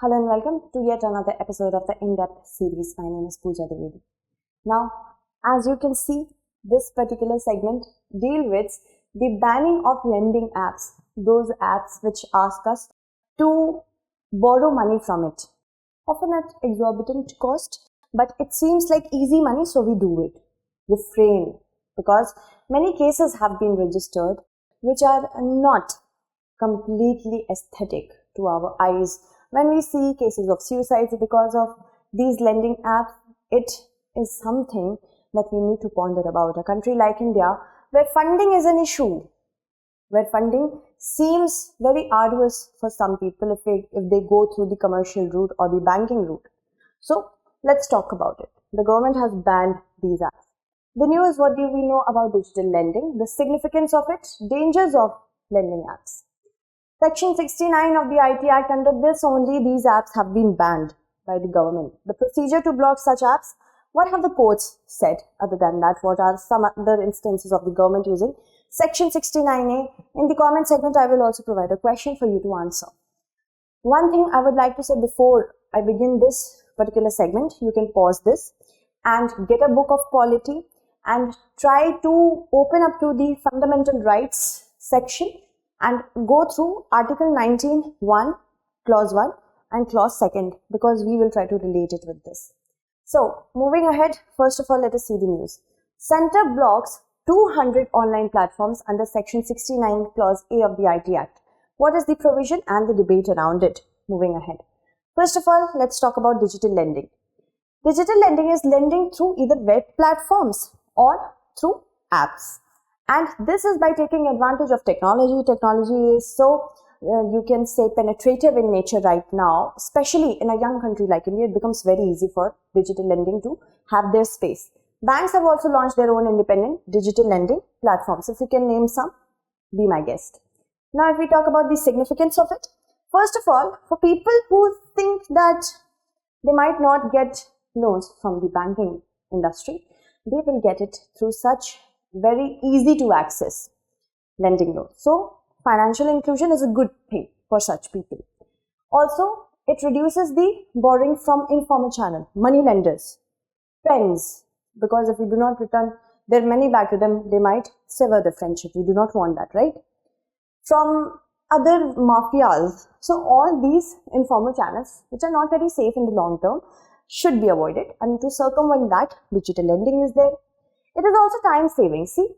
Hello and welcome to yet another episode of the in-depth series. My name is Pooja Dwivedi. Now, as you can see, this particular segment deals with the banning of lending apps, those apps which ask us to borrow money from it, often at exorbitant cost, but it seems like easy money, so we do it. Refrain, because many cases have been registered which are not completely aesthetic to our eyes. When we see cases of suicides because of these lending apps, it is something that we need to ponder about. A country like India, where funding is an issue, where funding seems very arduous for some people if they go through the commercial route or the banking route. So let's talk about it. The government has banned these apps. The news, what do we know about digital lending, the significance of it, dangers of lending apps. Section 69 of the IT Act, under this only these apps have been banned by the government. The procedure to block such apps, what have the courts said other than that? What are some other instances of the government using Section 69A? In the comment segment, I will also provide a question for you to answer. One thing I would like to say before I begin this particular segment, you can pause this and get a book of polity and try to open up to the fundamental rights section and go through Article 19(1), Clause 1 and Clause 2, because we will try to relate it with this. So, moving ahead, first of all, let us see the news. Centre blocks 200 online platforms under Section 69, Clause A of the IT Act. What is the provision and the debate around it? Moving ahead. First of all, let's talk about digital lending. Digital lending is lending through either web platforms or through apps. And this is by taking advantage of technology. Technology is so, you can say, penetrative in nature right now, especially in a young country like India. It becomes very easy for digital lending to have their space. Banks have also launched their own independent digital lending platforms. If you can name some, be my guest. Now, if we talk about the significance of it, first of all, for people who think that they might not get loans from the banking industry, they will get it through such very easy to access lending loans. So, financial inclusion is a good thing for such people. Also, it reduces the borrowing from informal channel, money lenders, friends, because if we do not return their money back to them, they might sever the friendship. We do not want that, right? From other mafias. So, all these informal channels, which are not very safe in the long term, should be avoided. And to circumvent that, digital lending is there. It is also time saving. See,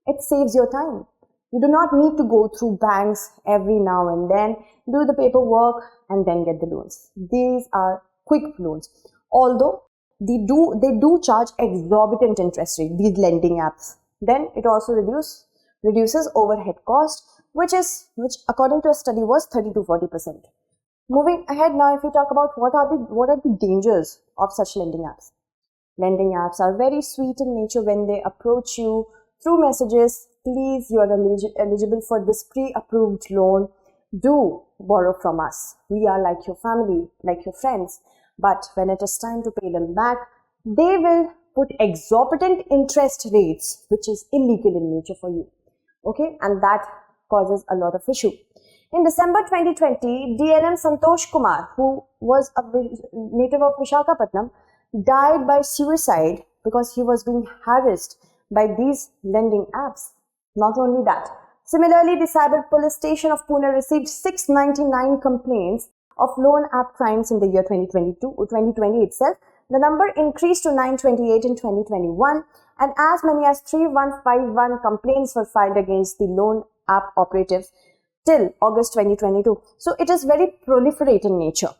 it saves your time. You do not need to go through banks every now and then, do the paperwork and then get the loans. These are quick loans. Although they do charge exorbitant interest rate, these lending apps. Then it also reduces overhead cost, which according to a study was 30 to 40%. Moving ahead now, if we talk about what are the dangers of such lending apps. Lending apps are very sweet in nature when they approach you through messages. Please, you are eligible for this pre-approved loan. Do borrow from us. We are like your family, like your friends. But when it is time to pay them back, they will put exorbitant interest rates, which is illegal in nature for you. Okay, and that causes a lot of issue. In December 2020, DNM Santosh Kumar, who was a native of Visakhapatnam, died by suicide because he was being harassed by these lending apps. Not only that, similarly, the Cyber Police Station of Pune received 699 complaints of loan app crimes in the year 2020 itself. The number increased to 928 in 2021, and as many as 3151 complaints were filed against the loan app operatives till August 2022. So it is very proliferate in nature.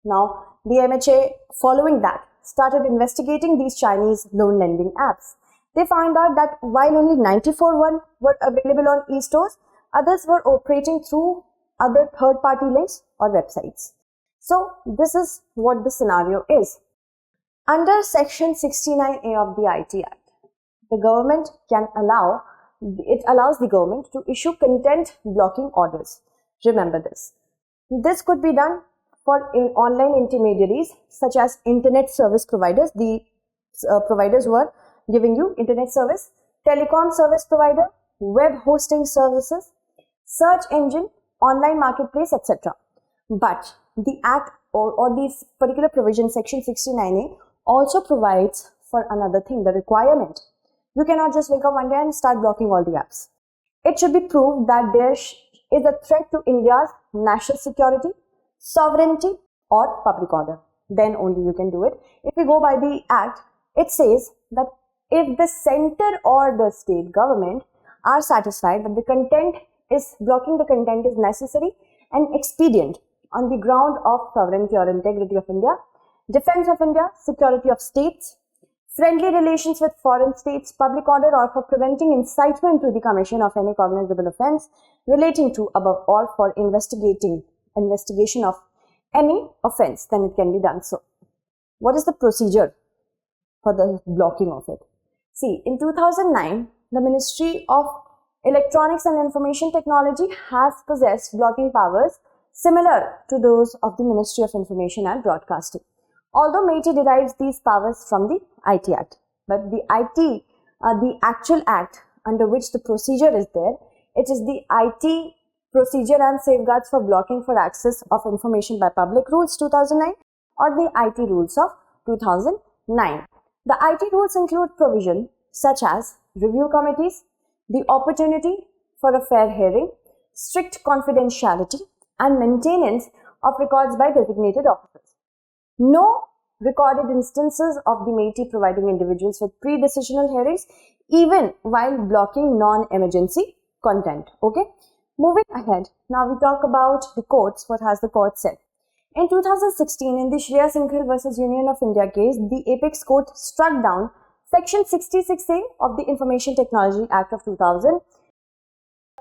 Now, the MHA, following that, started investigating these Chinese loan lending apps. They found out that while only 94 were available on e-stores, others were operating through other third-party links or websites. So, this is what the scenario is. Under Section 69A of the IT Act, the government allows the government to issue content blocking orders. Remember this. This could be done for online intermediaries such as internet service providers, the providers who are giving you internet service, telecom service provider, web hosting services, search engine, online marketplace, etc. But the Act or this particular provision, section 69A, also provides for another thing, the requirement. You cannot just wake up one day and start blocking all the apps. It should be proved that there is a threat to India's national security, sovereignty, or public order. Then only you can do it. If we go by the act, it says that if the center or the state government are satisfied that blocking the content is necessary and expedient on the ground of sovereignty or integrity of India, defense of India, security of states, friendly relations with foreign states, public order, or for preventing incitement to the commission of any cognizable offense relating to above or for investigation of any offense, then it can be done so. What is the procedure for the blocking of it? See, in 2009, the Ministry of Electronics and Information Technology has possessed blocking powers similar to those of the Ministry of Information and Broadcasting. Although MeitY derives these powers from the IT Act, but the actual act under which the procedure is there, it is the IT Procedure and Safeguards for Blocking for Access of Information by Public Rules 2009 or the IT Rules of 2009. The IT rules include provision such as review committees, the opportunity for a fair hearing, strict confidentiality, and maintenance of records by designated officers. No recorded instances of the MeitY providing individuals with pre-decisional hearings even while blocking non-emergency content. Okay, moving ahead, now we talk about the courts. What has the court said? In 2016, in the �ශ්‍රේයා versus Union of India case, the Apex Court struck down Section 66A of the Information Technology Act of 2000,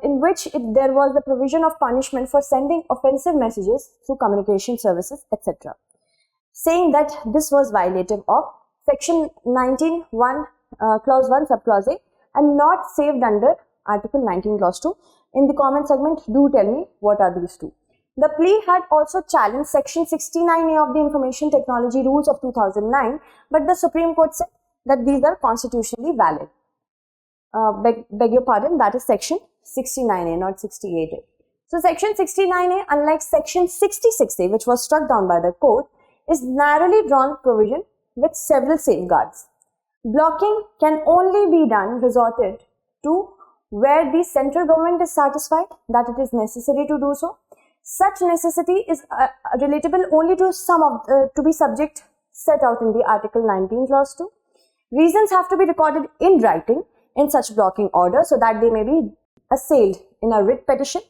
in which there was the provision of punishment for sending offensive messages through communication services, etc., saying that this was violative of Section 19(1), Clause 1, Subclause A, and not saved under Article 19, Clause 2. In the comment segment, do tell me what are these two. The plea had also challenged Section 69A of the Information Technology Rules of 2009, but the Supreme Court said that these are constitutionally valid. Beg your pardon, that is Section 69A, not 68A. So Section 69A, unlike Section 66A, which was struck down by the court, is narrowly drawn provision with several safeguards. Blocking can only be resorted to where the central government is satisfied that it is necessary to do so. Such necessity is relatable only to to be subject set out in the Article 19, Clause 2. Reasons have to be recorded in writing in such blocking order so that they may be assailed in a writ petition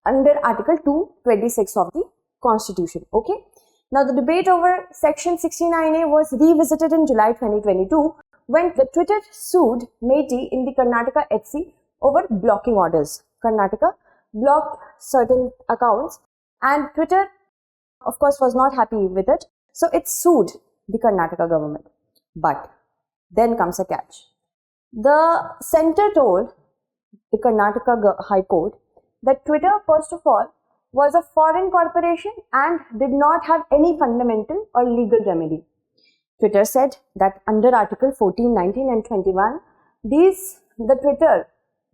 under Article 226 of the Constitution. Okay. Now, the debate over Section 69A was revisited in July 2022 when the Twitter sued MeitY in the Karnataka 𝐻C over blocking orders. Karnataka blocked certain accounts and Twitter, of course, was not happy with it. So, it sued the Karnataka government. But then comes a catch. The center told the Karnataka High Court that Twitter, first of all, was a foreign corporation and did not have any fundamental or legal remedy. Twitter said that under Article 14, 19 and 21,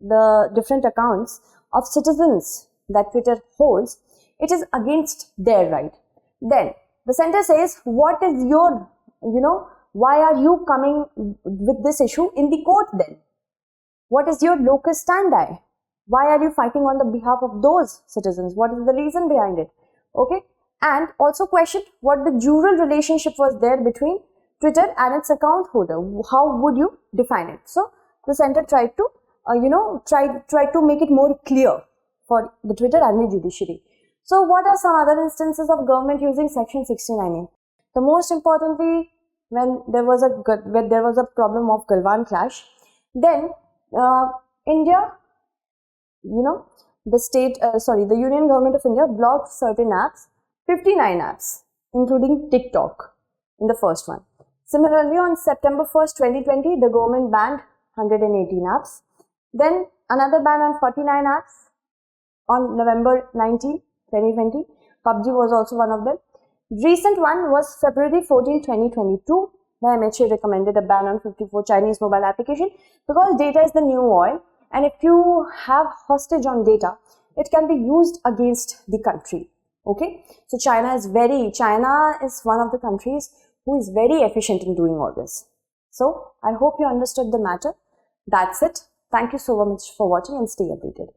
the different accounts of citizens that Twitter holds, it is against their right. Then the center says, what is your, why are you coming with this issue in the court then? What is your locus standi? Why are you fighting on the behalf of those citizens? What is the reason behind it? Okay. And also questioned what the jural relationship was there between Twitter and its account holder. How would you define it? So the center tried to, tried to make it more clear for the Twitter and the judiciary. So what are some other instances of government using Section 69A? The most importantly, when there was a problem of Galwan clash, then India, the Union Government of India blocked certain apps, 59 apps, including TikTok in the first one. Similarly, on September 1st, 2020, the government banned 118 apps. Then another ban on 49 apps on November 19, 2020. PUBG was also one of them. Recent one was February 14, 2022. The MHA recommended a ban on 54 Chinese mobile applications because data is the new oil. And if you have hostage on data, it can be used against the country. Okay, so China is one of the countries who is very efficient in doing all this. So I hope you understood the matter. That's it. Thank you so much for watching and stay updated.